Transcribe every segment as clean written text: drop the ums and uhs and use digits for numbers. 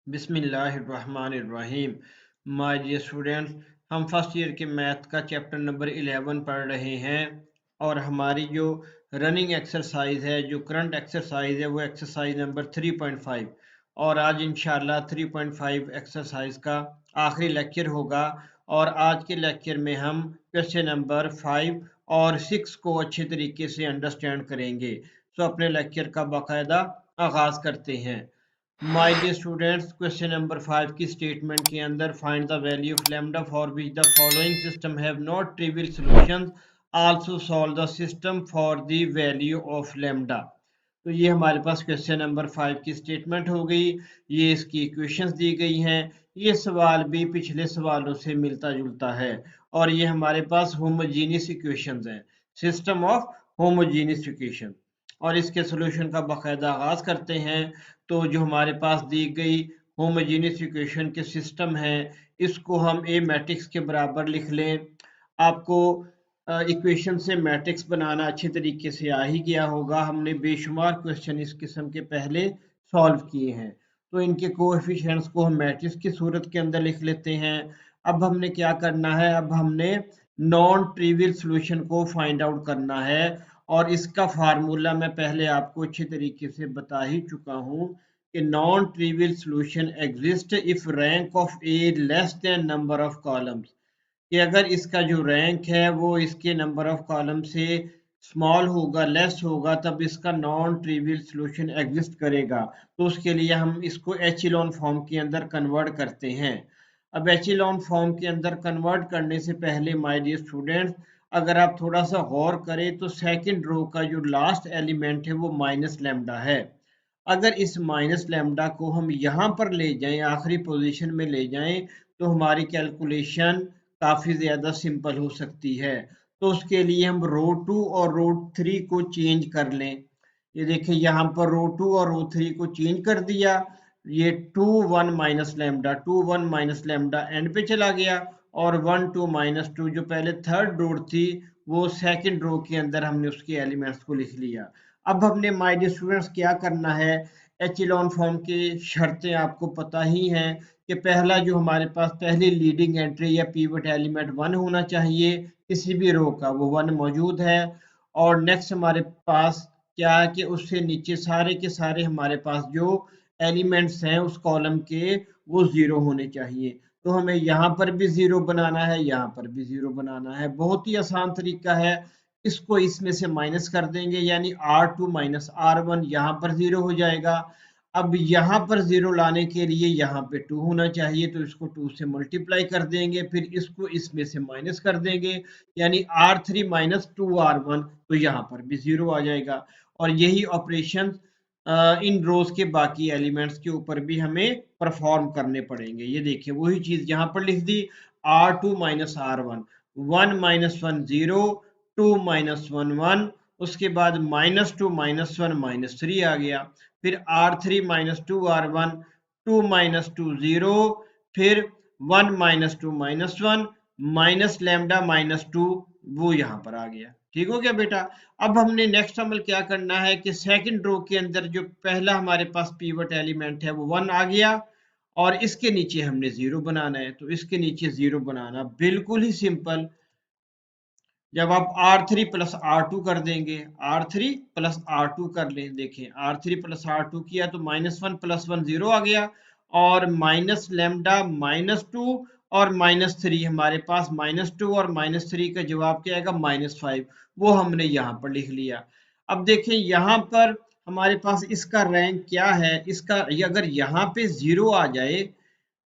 बिस्मिल्लाहिर्रहमानिर्रहीम। My dear students, हम first year के मैथ का चैप्टर नंबर 11 पढ़ रहे हैं और हमारी जो रनिंग एक्सरसाइज है, जो करंट एक्सरसाइज है, वो एक्सरसाइज नंबर 3.5 और आज इंशाल्लाह 3.5 एक्सरसाइज का आखिरी लेक्चर होगा। और आज के लेक्चर में हम क्वेश्चन नंबर 5 और 6 को अच्छे तरीके से अंडरस्टैंड करेंगे। तो अपने लेक्चर का बाकायदा आगाज़ करते हैं। My dear students, question number 5 की स्टेटमेंट के अंदर find the value of lambda for which the following system have not trivial solutions, also solve the system for the value of lambda. तो ये हमारे पास क्वेश्चन नंबर 5 की statement हो गई। ये इसकी इक्वेशंस दी गई हैं। ये सवाल भी पिछले सवालों से मिलता जुलता है और ये हमारे पास होमोजीनियस इक्वेशंस हैं, सिस्टम ऑफ होमोजीनियस इक्वेशन। और इसके सॉल्यूशन का बाकायदा आगाज करते हैं। तो जो हमारे पास दी गई होमोजीनियस इक्वेशन के सिस्टम है, इसको हम ए मैट्रिक्स के बराबर लिख लें। आपको इक्वेशन से मैट्रिक्स बनाना अच्छे तरीके से आ ही गया होगा। हमने बेशुमार क्वेश्चन इस किस्म के पहले सॉल्व किए हैं। तो इनके कोएफिशिएंट्स को हम मैट्रिक्स की सूरत के अंदर लिख लेते हैं। अब हमने क्या करना है, अब हमने नॉन ट्रिवियल सॉल्यूशन को फाइंड आउट करना है और इसका फार्मूला मैं पहले आपको अच्छे तरीके से बता ही चुका हूँ कि non trivial solution exist if rank of A less than number of columns, कि अगर इसका जो रैंक है वो इसके नंबर ऑफ कॉलम से स्मॉल होगा, लेस होगा, तब इसका नॉन ट्रिवियल सॉल्यूशन एग्जिस्ट करेगा। तो उसके लिए हम इसको एचिलॉन फॉर्म के अंदर कन्वर्ट करते हैं। अब एचिलॉन फॉर्म के अंदर कन्वर्ट करने से पहले माय डियर स्टूडेंट्स, अगर आप थोड़ा सा गौर करें तो सेकंड रो का जो लास्ट एलिमेंट है वो माइनस लैम्डा है। अगर इस माइनस लैम्डा को हम यहाँ पर ले जाएं, आखिरी पोजीशन में ले जाएं, तो हमारी कैलकुलेशन काफ़ी ज़्यादा सिंपल हो सकती है। तो उसके लिए हम रो 2 और रो 3 को चेंज कर लें। ये देखिए, यहाँ पर रो 2 और रो 3 को चेंज कर दिया। ये 2 1 minus lambda, 2 1 minus lambda and पे चला गया और 1 2 माइनस 2 जो पहले थर्ड रो थी वो सेकंड रो के अंदर हमने उसके एलिमेंट्स को लिख लिया। अब हमने माय डियर स्टूडेंट्स क्या करना है, एचिलॉन फॉर्म की शर्तें आपको पता ही हैं कि पहला जो हमारे पास पहली लीडिंग एंट्री या पीवट एलिमेंट 1 होना चाहिए, किसी भी रो का वो 1 मौजूद है। और नेक्स्ट हमारे पास क्या है कि उससे नीचे सारे के सारे हमारे पास जो एलिमेंट्स हैं उस कॉलम के वो 0 होने चाहिए। तो हमें यहाँ पर भी 0 बनाना है, यहाँ पर भी 0 बनाना है। बहुत ही आसान तरीका है, इसको इसमें से माइनस कर देंगे, यानी R2 माइनस R1 यहाँ पर 0 हो जाएगा। अब यहाँ पर 0 लाने के लिए यहाँ पे 2 होना चाहिए, तो इसको 2 से मल्टीप्लाई कर देंगे, फिर इसको इसमें से माइनस कर देंगे, यानी R3 माइनस 2R1, तो यहाँ पर भी 0 आ जाएगा। और यही ऑपरेशन इन रोज के बाकी एलिमेंट्स के ऊपर भी हमें परफॉर्म करने पड़ेंगे। ये देखिए, वही चीज यहाँ पर लिख दी, R2 minus R1, 1 minus 1 0, 2 minus 1 1, उसके बाद माइनस 2 माइनस 1 माइनस 3 आ गया, फिर R3 माइनस 2R1, 2 माइनस 2 0, फिर 1 minus 2 minus 1 minus lambda minus 2, वो यहाँ पर आ गया। ठीक हो गया बेटा। अब हमने नेक्स्ट अमल क्या करना है कि सेकंड रो के अंदर जो पहला हमारे पास पीवट एलिमेंट है वो 1 आ गया और इसके नीचे हमने 0 बनाना है। तो इसके नीचे 0 बनाना बिल्कुल ही सिंपल। जब आप R3 प्लस R2 कर देंगे, R3 प्लस R2 कर लें, देखें R3 प्लस R2 किया तो माइनस 1 प्लस 1 0 आ गया और माइनस लैम्डा माइनस 2 और माइनस 3, हमारे पास माइनस 2 और माइनस 3 का जवाब क्या आएगा, माइनस 5, वो हमने यहाँ पर लिख लिया। अब देखें यहाँ पर हमारे पास इसका रैंक क्या है, इसका अगर यहाँ पे 0 आ जाए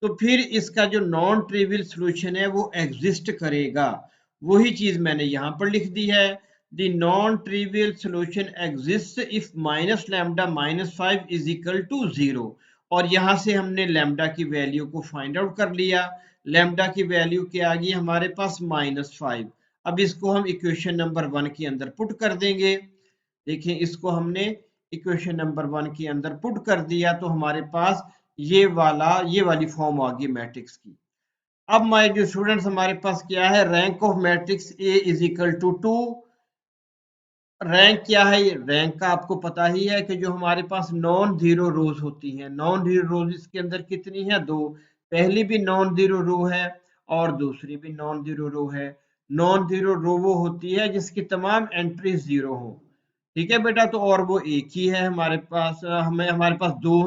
तो फिर इसका जो नॉन ट्रिवियल सॉल्यूशन है वो एग्जिस्ट करेगा। वही चीज मैंने यहाँ पर लिख दी है, the non trivial solution exist if minus lambda minus 5 is equal to 0। और यहाँ से हमने लैम्डा की वैल्यू को फाइंड आउट कर लिया। लैम्डा की वैल्यू क्या आ गई हमारे पास, -5। अब इसको हम इक्वेशन नंबर 1 के अंदर पुट कर देंगे। देखिए, इसको हमने इक्वेशन नंबर 1 के अंदर पुट कर दिया तो हमारे पास ये वाली फॉर्म आ गई मैट्रिक्स की। अब माय जो स्टूडेंट्स, हमारे पास क्या है, rank of matrix a is equal to 2, rank क्या है? रैंक का आपको पता ही है कि जो हमारे पास नॉन जीरो रोज होती हैं, नॉन जीरो रोज इसके अंदर कितनी है? दो। पहली भी नॉन जीरो रो है और दूसरी भी नॉन जीरो रो है। नॉन जीरो रो वो होती है जिसकी तमाम एंट्रीज जीरो हो। ठीक है बेटा, तो और वो एक ही है हमारे पास। हमें हमारे पास दो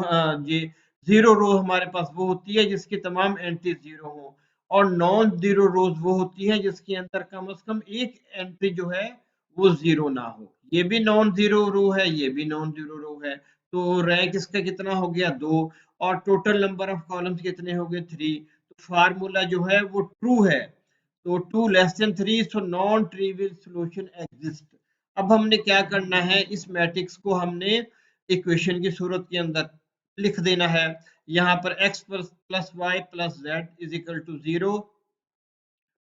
ये जीरो रो हमारे पास वो होती है जिसकी तमाम एंट्री जीरो हो, और नॉन जीरो रोज वो होती है जिसके अंदर कम से कम एक एंट्री जो है वो जीरो ना हो। ये भी नॉन जीरो रो है, ये भी नॉन जीरो रो है। तो रैंक इसका कितना हो गया? दो। और टोटल नंबर ऑफ कॉलम्स कितने हो गए? थ्री। तो फार्मूला जो है वो ट्रू है, तो two less than three, so non trivial solution exist. अब हमने क्या करना है, इस मैट्रिक्स को हमने इक्वेशन की सूरत के अंदर लिख देना है। यहाँ पर x plus y plus z is equal to zero.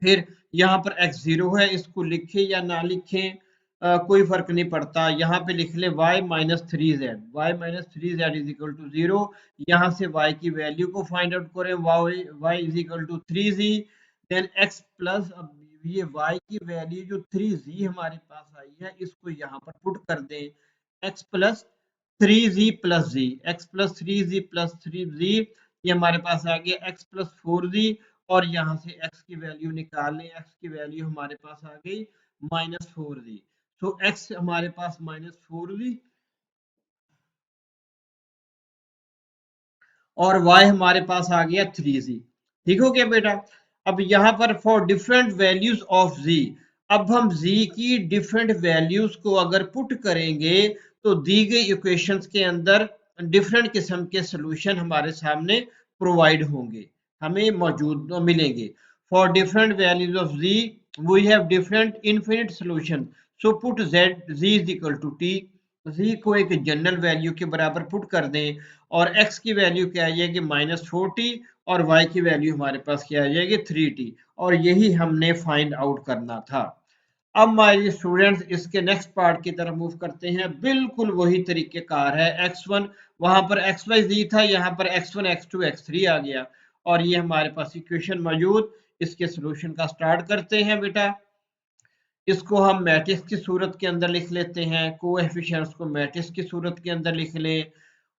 फिर यहाँ पर x जीरो है, इसको लिखें या ना लिखें कोई फर्क नहीं पड़ता। यहाँ पे लिख ले y minus three z, y minus three z is equal to zero. यहाँ से y की वैल्यू को फाइंड आउट करें, y is equal to three z. Then x plus, अब ये y की वैल्यू जो थ्री जी हमारे पास आई है इसको यहाँ पर पुट कर दें। x plus three g plus g, x plus three g plus three g, ये हमारे पास आ गया x प्लस फोर जी। और यहाँ से x की वैल्यू निकाल लें, x की वैल्यू हमारे पास आ गई माइनस फोर जी। तो x हमारे पास माइनस फोर जी और y हमारे पास आ गया थ्री जी। ठीक हो गया बेटा। अब यहाँ पर for different values of z, अब हम z की डिफरेंट वैल्यूज को अगर पुट करेंगे तो दी गई इक्वेशंस के अंदर डिफरेंट किस्म के सॉल्यूशन हमारे सामने प्रोवाइड होंगे, हमें मौजूद मिलेंगे। For different values of z we have different infinite solution, so put z is equal to t। z को एक जनरल वैल्यू के बराबर पुट कर दें और x की वैल्यू क्या आ जाएगी? Minus forty. और y की वैल्यू हमारे पास क्या आ जाएगी? Three T. और यही हमने फाइंड आउट करना था। अब हमारे स्टूडेंट्स इसके नेक्स्ट पार्ट की तरफ मूव करते हैं। बिल्कुल वही तरीकेकार है, x1 वहां पर xyz था, यहाँ पर x1 x2 x3 आ गया और ये हमारे पास इक्वेशन मौजूद। इसके सॉल्यूशन का स्टार्ट करते हैं बेटा। इसको हम मैट्रिक्स की सूरत के अंदर लिख लेते हैं, कोएफिशिएंट्स को मैट्रिक्स की सूरत के अंदर लिख लें।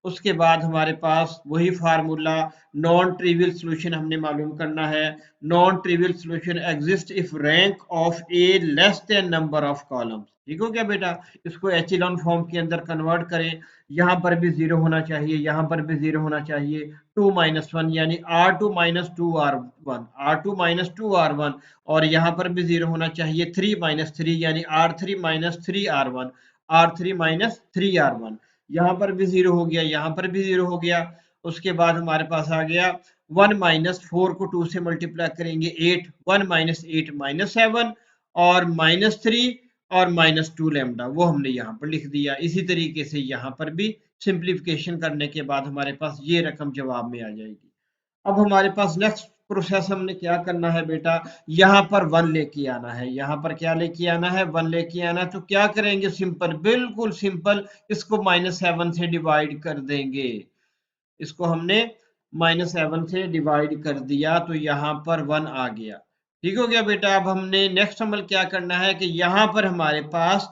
उसके बाद हमारे पास वही फार्मूला, नॉन ट्रिवियल सॉल्यूशन हमने मालूम करना है। Non trivial solution exist if rank of A less than number of columns. ठीक हो गया बेटा। इसको एचिलॉन फॉर्म के अंदर कन्वर्ट करें, यहाँ पर भी जीरो होना चाहिए, यहाँ पर भी जीरो होना चाहिए। टू माइनस वन यानी r two minus two r one, r two minus two r one. और यहाँ पर भी जीरो होना चाहिए, थ्री माइनस थ्री यानी r three minus three r one, r three minus three r one. यहाँ पर भी जीरो हो गया, यहाँ पर भी जीरो हो गया। उसके बाद हमारे पास आ गया वन माइनस फोर को टू से मल्टीप्लाई करेंगे eight, one minus eight minus seven, और माइनस थ्री और माइनस टू लेमडा वो हमने यहाँ पर लिख दिया। इसी तरीके से यहाँ पर भी सिंप्लीफिकेशन करने के बाद हमारे पास ये रकम जवाब में आ जाएगी। अब हमारे पास नेक्स्ट प्रोसेस हमने क्या करना है बेटा, यहाँ पर वन लेके आना है। यहाँ पर क्या लेके आना है? वन लेके आना है। तो क्या करेंगे? सिंपल, बिल्कुल सिंपल, इसको माइनस सेवन से डिवाइड कर देंगे। इसको हमने माइनस सेवन से डिवाइड कर दिया तो यहाँ पर वन आ गया। ठीक हो गया बेटा। अब हमने नेक्स्ट अमल क्या करना है कि यहाँ पर हमारे पास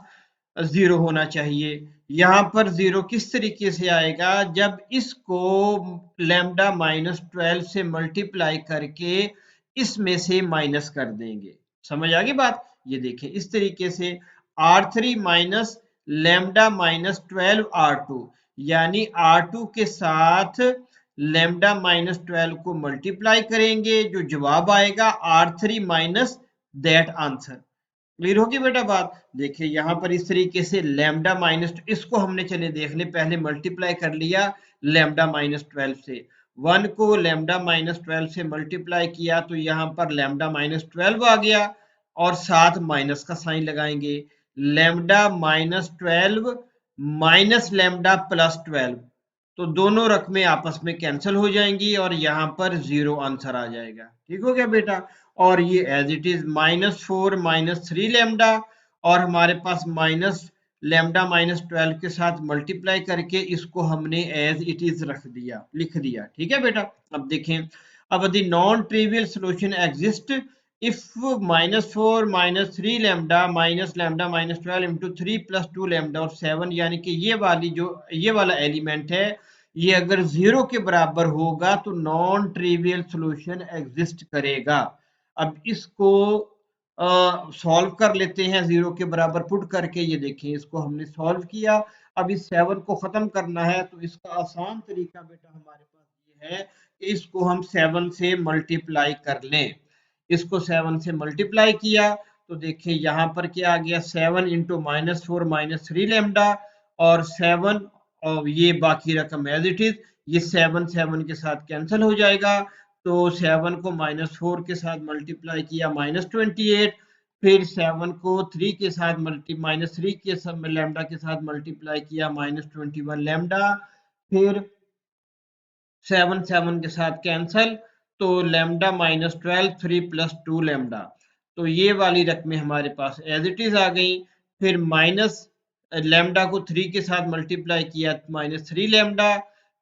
जीरो होना चाहिए। यहाँ पर जीरो किस तरीके से आएगा? जब इसको लैम्डा माइनस ट्वेल्व से मल्टीप्लाई करके इसमें से माइनस कर देंगे। समझ आ गई बात? ये देखिए इस तरीके से r three minus lambda minus twelve r two, यानी आर टू के साथ लैम्डा माइनस ट्वेल्व को मल्टीप्लाई करेंगे, जो जवाब आएगा r three minus that answer. Clear होगी बेटा बात? देखिए यहाँ पर इस तरीके से लैम्डा माइनस, इसको हमने चले देख ले, पहले मल्टीप्लाई कर लिया लैम्डा माइनस ट्वेल्व से, वन को लैम्डा माइनस ट्वेल्व से मल्टीप्लाई किया तो यहाँ पर लैम्डा माइनस ट्वेल्व आ गया और साथ माइनस का साइन लगाएंगे। Lambda minus twelve minus lambda plus twelve, तो दोनों रकमें आपस में कैंसिल हो जाएंगी और यहाँ पर जीरो आंसर आ जाएगा। ठीक हो गया बेटा। और ये as it is minus four minus three lambda, और हमारे पास माइनस लेमडा माइनस ट्वेल्व के साथ मल्टीप्लाई करके इसको हमने एज इट इज रख दिया, लिख दिया। ठीक है बेटा। अब देखें, अब the non trivial solution exist if -4 -3 lambda -12 into 3 + 2 lambda और 7, यानी कि ये वाला एलिमेंट है, ये अगर 0 के बराबर होगा तो नॉन ट्रिवियल सॉल्यूशन एग्जिस्ट करेगा। अब इसको सॉल्व कर लेते हैं 0 के बराबर पुट करके। ये देखें, इसको हमने सॉल्व किया। अब इस 7 को खत्म करना है, तो इसका आसान तरीका बेटा हमारे पास ये है कि इसको हम 7 से मल्टीप्लाई कर लें। इसको 7 से मल्टीप्लाई किया तो देखिए यहाँ पर क्या आ गया, 7 इंटू -4 -3 लैम्डा और 7, और ये बाकी रकम एज इट इज, ये 7 7 के साथ कैंसिल हो जाएगा। तो 7 को -4 के साथ मल्टीप्लाई किया -28, फिर 7 को 3 के साथ -3 के लैम्डा के साथ मल्टीप्लाई किया -21 लैम्डा, फिर 7 7 के साथ कैंसल, तो लैम्डा -12 3 + 2 लैम्डा। तो ये वाली रकमें हमारे पास एज इट इज आ गई। फिर माइनस लैम्डा को 3 के साथ मल्टीप्लाई किया -3 लैम्डा,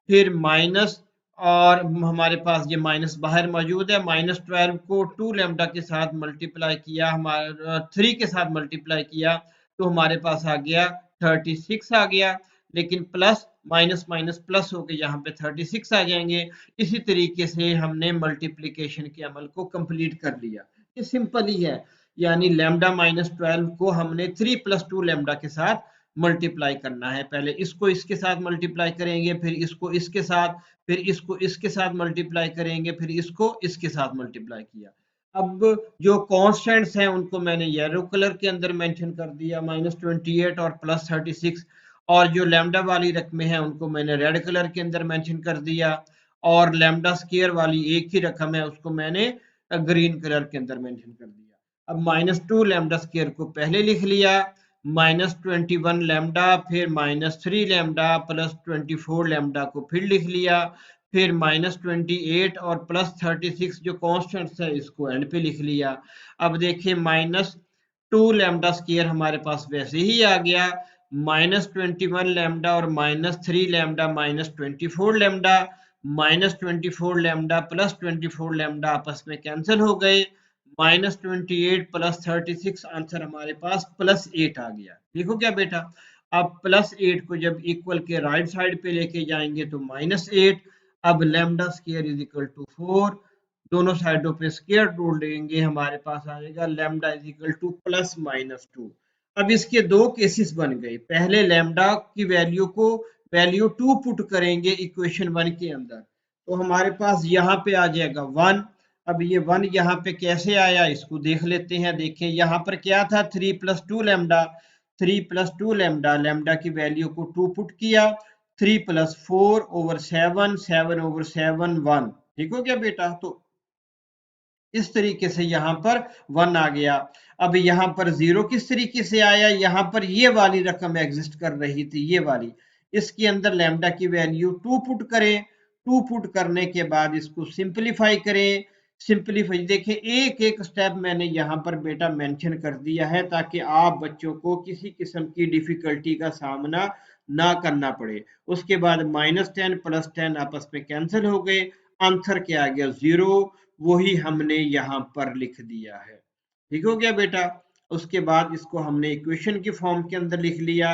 फिर माइनस, और हमारे पास ये माइनस बाहर मौजूद है, -12 को 2 लैम्डा के साथ मल्टीप्लाई किया, हमारा 3 के साथ मल्टीप्लाई किया, तो हमारे पास आ गया 36 आ गया। लेकिन प्लस माइनस माइनस प्लस होकर यहाँ पे 36 आ जाएंगे। इसी तरीके से हमने मल्टीप्लिकेशन के अमल को कंप्लीट कर लिया। ये सिंपल ही है, यानी लैम्डा -12 को हमने 3 + 2 लैम्डा के साथ मल्टीप्लाई करना है। पहले इसको इसके साथ मल्टीप्लाई करेंगे, फिर इसको इसके साथ, फिर इसको इसके साथ मल्टीप्लाई करेंगे, फिर इसको इसके साथ मल्टीप्लाई किया। अब जो कॉन्स्टेंट्स हैं उनको मैंने येलो कलर के अंदर मेंशन कर दिया, -28 और +36, और जो लैम्डा वाली रकमें हैं उनको मैंने रेड कलर के अंदर मेंशन कर दिया, और लैम्डा स्क्वायर वाली एक ही रकम है उसको मैंने ग्रीन कलर के अंदर मेंशन कर दिया। अब -2 लैम्डा स्क्वायर को पहले लिख लिया, -21 लैम्डा, फिर -3 लैम्डा +24 लैम्डा को फिर लिख लिया, फिर -28 और +36 जो कॉन्स्टेंट्स है इसको एंड पे लिख लिया। अब देखिए -2 लैम्डा स्क्वायर हमारे पास वैसे ही आ गया, -21 लैम्डा और -3 लैम्डा -24 लैम्डा, -24 लैम्डा +24 लैम्डा आपस में कैंसिल हो गए, -28 +36 आंसर हमारे पास +8 आ गया। देखो क्या बेटा, अब +8 को जब इक्वल के राइट साइड पे लेके जाएंगे तो -8। अब lambda square is equal to 4, दोनों साइडों पे स्क्वायर रूट लेंगे, हमारे पास आएगा लैम्डा इज इक्वल टू +-2। अब इसके दो केसेस बन गए। पहले लैम्डा की वैल्यू 2 पुट करेंगे इक्वेशन 1 के अंदर, तो हमारे पास यहाँ पे आ जाएगा 1। अब ये 1 यहाँ पे कैसे आया इसको देख लेते हैं। देखें यहाँ पर क्या था, 3 + 2 लैम्डा, 3 + 2 लैम्डा, लैम्डा की वैल्यू को 2 पुट किया, 3 + 4/7, 7/7 1। ठीक हो गया बेटा, तो इस तरीके से यहाँ पर 1 आ गया। अब यहाँ पर 0 किस तरीके से आया, यहाँ पर ये वाली रकम एग्जिस्ट कर रही थी, ये वाली, इसके अंदर लैम्डा की वैल्यू 2 पुट करें, 2 पुट करने के बाद इसको सिंपलीफाई करें। सिंपलीफाई देखें, एक एक स्टेप मैंने यहाँ पर बेटा मेंशन कर दिया है ताकि आप बच्चों को किसी किस्म की डिफिकल्टी का सामना ना करना पड़े। उसके बाद -10 +10 आपस में कैंसिल हो गए, आंसर क्या आ गया 0, वही हमने यहाँ पर लिख दिया है। ठीक हो गया बेटा। उसके बाद इसको हमने इक्वेशन की फॉर्म के अंदर लिख लिया,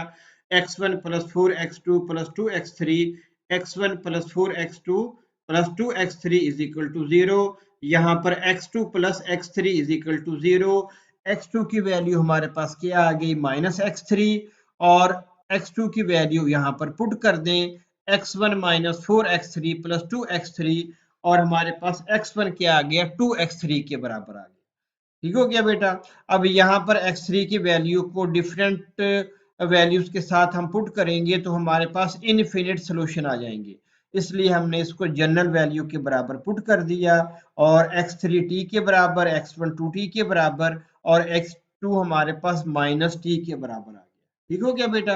x1 + 4x2 + 2x3, x1 + 4x2 + 2x3 = 0। यहाँ पर x2 + x3 = 0। x2 की वैल्यू हमारे पास क्या आ गई, -x3, और x2 की वैल्यू यहाँ पर पुट कर दें, x1 - 4x3 + 2x3, और हमारे पास x1 क्या आ गया, 2x3 के बराबर आ गया। ठीक हो गया बेटा। अब यहाँ पर x3 की वैल्यू को डिफरेंट वैल्यूज के साथ हम पुट करेंगे तो हमारे पास इनफिनिट सोल्यूशन आ जाएंगे, इसलिए हमने इसको जनरल वैल्यू के बराबर पुट कर दिया, और x3 t के बराबर, x1 2t के बराबर, और x2 हमारे पास -t के बराबर आ गया। ठीक हो गया बेटा।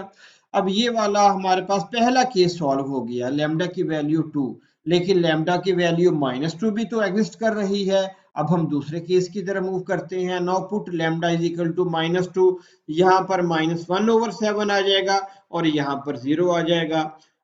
अब ये वाला हमारे पास पहला केस सॉल्व हो गया, लैम्डा की वैल्यू 2, लेकिन लैम्डा की वैल्यू -2 भी तो एग्जिस्ट कर रही है। अब हम दूसरे केस की तरफ मूव करते हैं। Now put lambda is equal to -2, यहाँ पर -1/7 आ जाएगा और यहाँ पर 0 आ जाएगा।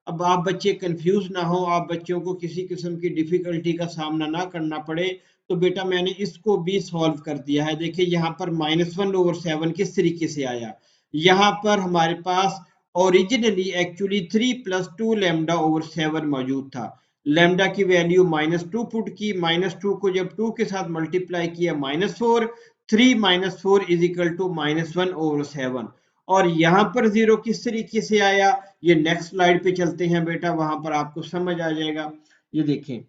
अब आप बच्चे कंफ्यूज ना हो, आप बच्चों को किसी किस्म की डिफिकल्टी का सामना ना करना पड़े, तो बेटा मैंने इसको भी सॉल्व कर दिया है। देखिए यहाँ पर -1/7 किस तरीके से आया। यहाँ पर हमारे पास ओरिजिनली एक्चुअली 3 + 2 λ/7 मौजूद था। लैम्डा की वैल्यू -2 पुट की, -2 को जब 2 के साथ मल्टीप्लाई किया -4, 3 - 4 = -1/7। और यहाँ पर 0 किस तरीके से आया, ये नेक्स्ट स्लाइड पे चलते हैं बेटा, वहां पर आपको समझ आ जाएगा। ये देखें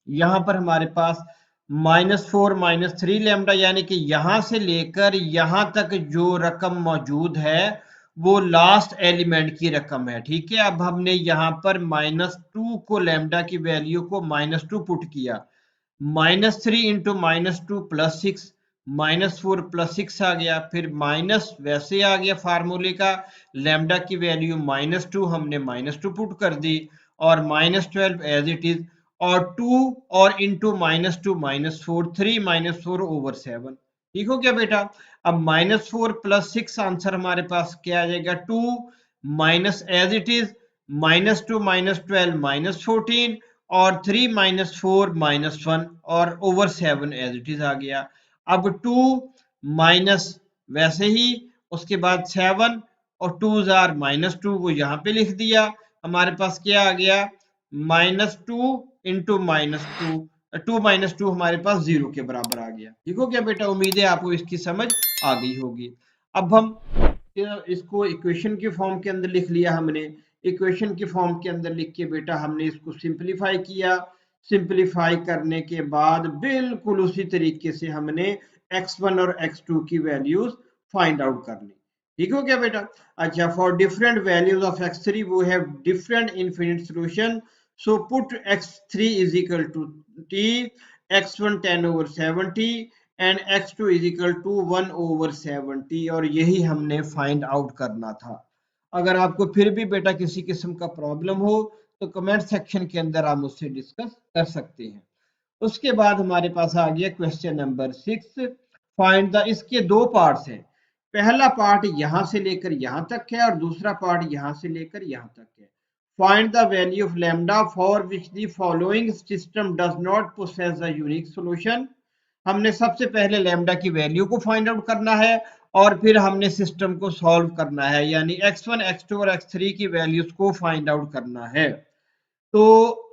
यहाँ पर हमारे पास -4 - 3 लैम्डा, यानी कि यहाँ से लेकर यहाँ तक जो रकम मौजूद है वो लास्ट एलिमेंट की रकम है। ठीक है, अब हमने यहाँ पर -2 को लैम्डा की वैल्यू को -2 पुट किया, -3 × -2 + 6, -4 + 6 आ गया, फिर माइनस वैसे आ गया फार्मूले का, लैम्डा की वैल्यू -2 हमने -2 पुट कर दी, और -12 एज इट इज, और 2 और इंटू -2 -4, 3 - 4/7। ठीक हो गया बेटा। अब -4 + 6 आंसर हमारे पास क्या आ जाएगा, 2 माइनस एज इट इज, -2 -12 -14, और 3 - 4 -1, और ओवर 7 एज इट इज आ गया। अब 2 माइनस वैसे ही, उसके बाद 7 और 2 -2 को यहाँ पे लिख दिया, हमारे पास क्या आ गया, -2 × -2, 2 - 2 हमारे पास 0 के बराबर आ गया। ठीक हो गया बेटा, उम्मीद है आपको इसकी समझ आ गई होगी। अब हम इसको इक्वेशन के फॉर्म के अंदर लिख लिया हमने। इक्वेशन के फॉर्म के अंदर लिख के बेटा हमने इसको सिंपलीफाई किया। सिंपलीफाई करने के बाद बिल्कुल उसी तरीके से हमने x1 और x2 की वैल्यूज फाइंड आउट कर ली। ठीक हो गया बेटा। अच्छा, for different values of x3 वो have different infinite solution, so put x3 = t, x1 10/70 and x2 = 1/70, और यही हमने फाइंड आउट करना था। अगर आपको फिर भी बेटा किसी किस्म का प्रॉब्लम हो तो कमेंट सेक्शन के अंदर आप मुझसे डिस्कस कर सकते हैं। उसके बाद हमारे पास आ गया क्वेश्चन नंबर 6, फाइंड द, इसके दो पार्ट्स हैं। पहला पार्ट यहां से लेकर यहां तक है और दूसरा पार्ट यहां से लेकर यहां तक है। Find the value of lambda for which the following system does not possess a unique solution. हमने सबसे पहले लैम्डा की वैल्यू को फाइंड आउट करना है और फिर हमने सिस्टम को सॉल्व करना है, यानी x1 x2 और x3 की वैल्यूज को फाइंड आउट करना है। तो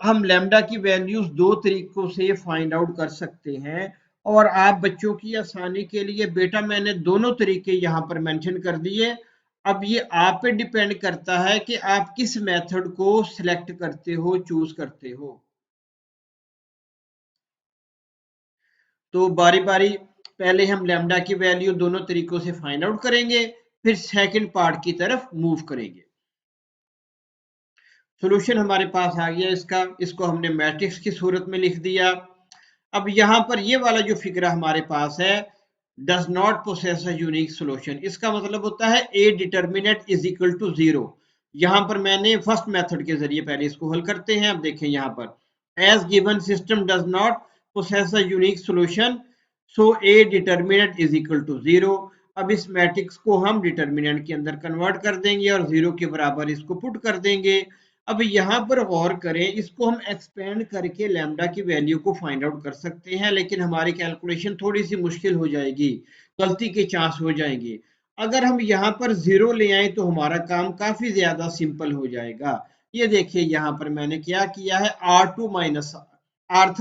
हम लैम्डा की वैल्यूज दो तरीकों से फाइंड आउट कर सकते हैं, और आप बच्चों की आसानी के लिए बेटा मैंने दोनों तरीके यहाँ पर मेंशन कर दिए। अब ये आप पे डिपेंड करता है कि आप किस मेथड को सिलेक्ट करते हो, चूज करते हो। तो बारी बारी पहले हम लैम्डा की वैल्यू दोनों तरीकों से फाइंड आउट करेंगे, फिर सेकंड पार्ट की तरफ मूव करेंगे। सॉल्यूशन हमारे पास आ गया इसका, इसको हमने मैट्रिक्स की सूरत में लिख दिया। अब यहाँ पर ये वाला जो फिगर हमारे पास है, does not possess a unique solution, इसका मतलब होता है ए डिटर्मिनेंट = 0। यहाँ पर मैंने फर्स्ट मेथड के जरिए पहले इसको हल करते हैं। अब देखें यहाँ पर as given system does not possess a unique solution, so a determinant = 0। अब इस मैट्रिक्स को हम डिटर्मिनेंट के अंदर कन्वर्ट कर देंगे और 0 के बराबर इसको पुट कर देंगे। अब यहाँ पर गौर करें, इसको हम एक्सपेंड करके लैम्डा की वैल्यू को फाइंड आउट कर सकते हैं, लेकिन हमारी कैलकुलेशन थोड़ी सी मुश्किल हो जाएगी, गलती के चांस हो जाएंगे। अगर हम यहाँ पर 0 ले आए तो हमारा काम काफी ज्यादा सिंपल हो जाएगा। ये देखिए यहाँ पर मैंने क्या किया है, R3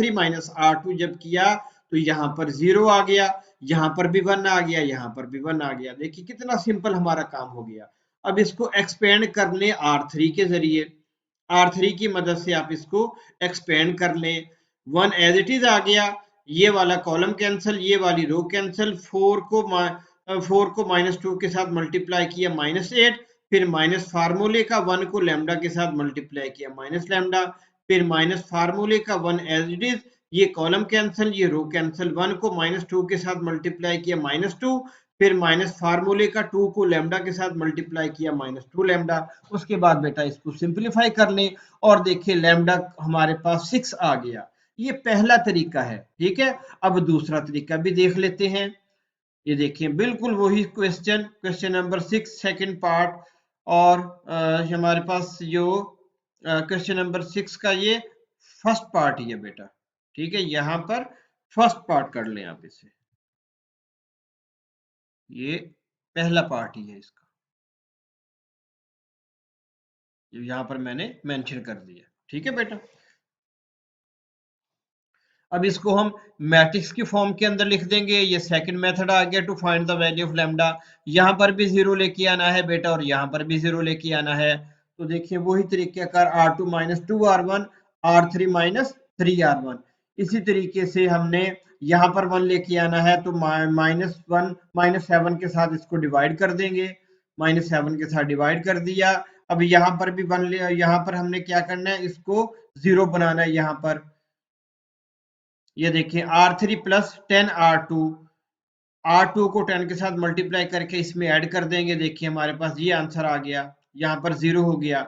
- R2 जब किया तो यहाँ पर 0 आ गया, यहाँ पर भी 1 आ गया, यहाँ पर भी 1 आ गया। देखिए कितना सिंपल हमारा काम हो गया। अब इसको एक्सपेंड कर लें R3 के जरिए, R3 की मदद से आप इसको एक्सपेंड कर लें। 1 एज इट इज आ गया, ये वाला कॉलम कैंसिल, ये वाली रो कैंसिल, 4 को -2 के साथ मल्टीप्लाई किया -8, फिर माइनस फार्मूले का 1 को लैम्डा के साथ मल्टीप्लाई किया -लैम्डा, फिर माइनस फार्मूले का 1 एज इट इज, ये कॉलम कैंसिल, ये रो कैंसिल, 1 को -2 के साथ मल्टीप्लाई किया -2, फिर माइनस फार्मूले का 2 को लैम्डा के साथ मल्टीप्लाई किया -2 लैम्डा। उसके बाद बेटा इसको सिंपलीफाई कर लें और देखिए लैम्डा हमारे पास 6 आ गया। ये पहला तरीका है। ठीक है, अब दूसरा तरीका भी देख लेते हैं। ये देखिए बिल्कुल वही क्वेश्चन नंबर 6 सेकंड पार्ट, और हमारे पास जो क्वेश्चन नंबर 6 का ये फर्स्ट पार्ट ही है बेटा, ठीक है। यहाँ पर फर्स्ट पार्ट कर लें आप इसे, ये पहला पार्ट ही है इसका, यहाँ पर मैंने मेंशन कर दिया, ठीक है बेटा। अब इसको हम मैट्रिक्स की फॉर्म के अंदर लिख देंगे। ये सेकंड मेथड आ गया to find the value of lambda. यहाँ पर भी जीरो लेके आना है बेटा और यहाँ पर भी जीरो लेके आना है। तो देखिए वही तरीकेकार R2 minus 2R1 R3 minus 3R1, इसी तरीके से हमने यहाँ पर 1 लेके आना है तो -1 -7 के साथ इसको डिवाइड कर देंगे, -7 के साथ डिवाइड कर दिया। अब यहाँ पर भी 1 यहाँ पर हमने क्या करना है, इसको जीरो बनाना है। यहाँ पर ये देखिए R3 प्लस 10R2, R2 को 10 के साथ मल्टीप्लाई करके इसमें ऐड कर देंगे। देखिए हमारे पास ये आंसर आ गया, यहाँ पर जीरो हो गया।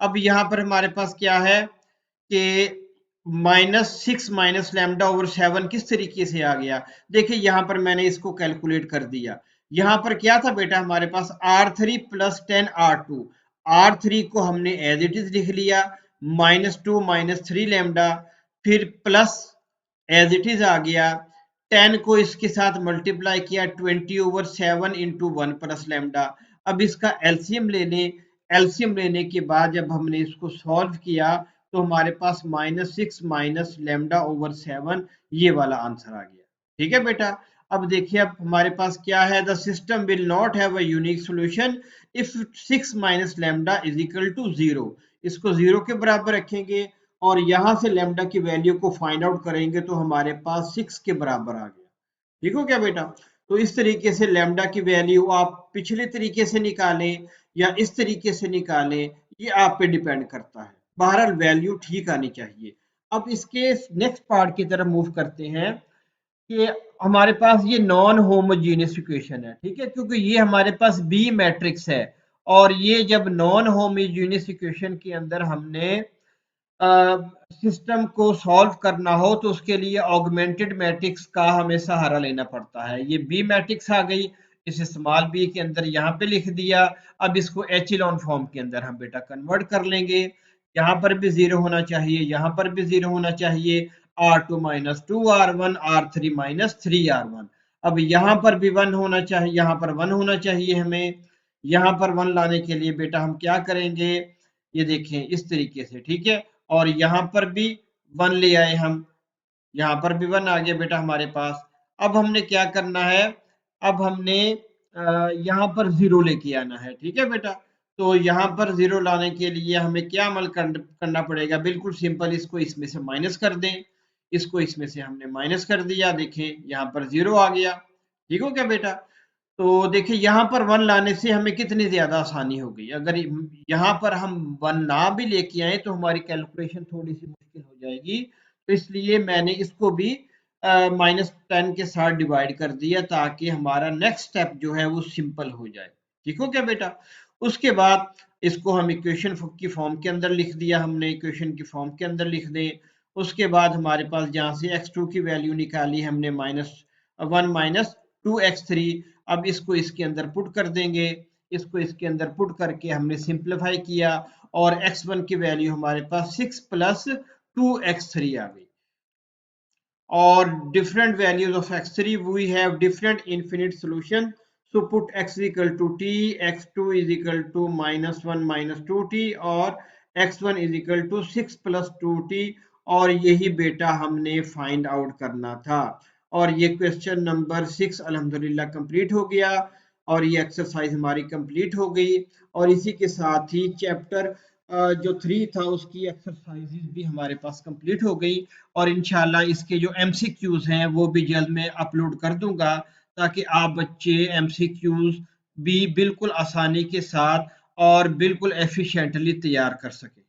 अब यहाँ पर हमारे पास क्या है कि -6 माइनस लैम्डा ओवर 7 किस तरीके से आ गया। देखिए यहाँ पर मैंने इसको कैलकुलेट कर दिया। यहाँ पर क्या था बेटा, हमारे पास R3 प्लस 10R2, R3 को हमने एज इट इज लिख लिया, -2 माइनस 3 लैम्डा, फिर प्लस एज इट इज आ गया, 10 को इसके साथ मल्टीप्लाई किया 20/7 इंटू 1 प्लस लैम्डा। अब इसका एलसीएम ले लें। एलसीएम लेने के बाद जब हमने इसको सॉल्व किया तो हमारे पास -6 माइनस लैम्डा ओवर 7 ये वाला आंसर आ गया, ठीक है बेटा। अब देखिए अब हमारे पास क्या है, the system will not have a unique solution if 6 minus lambda is equal to 0। इसको 0 के बराबर रखेंगे और यहां से लैम्डा की वैल्यू को फाइंड आउट करेंगे तो हमारे पास 6 के बराबर आ गया, ठीक हो क्या बेटा। तो इस तरीके से लैम्डा की वैल्यू आप पिछले तरीके से निकालें या इस तरीके से निकालें, ये आप पे डिपेंड करता है। बहरहाल वैल्यू ठीक आनी चाहिए। अब इसके नेक्स्ट पार्ट की तरफ मूव करते हैं कि हमारे पास ये नॉन होमोजीनियस इक्वेशन है, ठीक है, क्योंकि ये हमारे पास बी मैट्रिक्स है और ये जब नॉन होमोजीनियस इक्वेशन के अंदर हमने सिस्टम को सॉल्व करना हो तो उसके लिए ऑगमेंटेड मैट्रिक्स का हमें सहारा लेना पड़ता है। ये बी मैट्रिक्स आ गई, इसे स्मॉल बी के अंदर यहाँ पे लिख दिया। अब इसको एचिलॉन फॉर्म के अंदर हम बेटा कन्वर्ट कर लेंगे। यहाँ पर भी जीरो होना चाहिए, यहाँ पर भी जीरो होना चाहिए। R2 minus 2R1 R3 minus 3R1। अब यहाँ पर भी 1 होना चाहिए, यहाँ पर 1 होना चाहिए हमें। यहाँ पर 1 लाने के लिए बेटा हम क्या करेंगे, ये देखें इस तरीके से, ठीक है। और यहाँ पर भी 1 ले आए हम, यहाँ पर भी 1 आ गया बेटा हमारे पास। अब हमने क्या करना है, अब हमने यहाँ पर 0 लेके आना है, ठीक है बेटा। तो यहाँ पर 0 लाने के लिए हमें क्या अमल करना पड़ेगा, बिल्कुल सिंपल, इसको इसमें से माइनस कर दें। इसको इसमें से हमने माइनस कर दिया, देखें यहाँ पर 0 आ गया, ठीक हो क्या बेटा। तो देखिए यहाँ पर 1 लाने से हमें कितनी ज्यादा आसानी हो गई। अगर यहाँ पर हम 1 ना भी लेके आए तो हमारी कैलकुलेशन थोड़ी सी मुश्किल हो जाएगी। तो इसलिए मैंने इसको भी -10 के साथ डिवाइड कर दिया ताकि हमारा नेक्स्ट स्टेप जो है वो सिंपल हो जाए, ठीक हो क्या बेटा। उसके बाद इसको हम इक्वेशन की फॉर्म के अंदर लिख दिया, हमने इक्वेशन की फॉर्म के अंदर लिख दें। उसके बाद हमारे पास जहाँ से x2 की वैल्यू निकाली हमने -1 माइनस 2x3, अब इसको इसके अंदर पुट कर देंगे। इसको इसके अंदर पुट करके हमने सिंप्लीफाई किया और x1 की वैल्यू हमारे पास 6 प्लस 2x3 आ गई। और different values of x3 we have different infinite solution, so put x is equal to t, x2 is equal to -1 minus 2t और x1 is equal to 6 plus 2t। और यही बेटा हमने find out करना था। और ये क्वेश्चन नंबर 6 अल्हम्दुलिल्लाह कंप्लीट हो गया और ये एक्सरसाइज हमारी कंप्लीट हो गई। और इसी के साथ ही चैप्टर जो 3 था उसकी एक्सरसाइजेज भी हमारे पास कंप्लीट हो गई। और इंशाल्लाह इसके जो एमसीक्यूज हैं वो भी जल्द में अपलोड कर दूंगा ताकि आप बच्चे एमसीक्यूज भी बिल्कुल आसानी के साथ और बिल्कुल एफिशिएंटली तैयार कर सकें।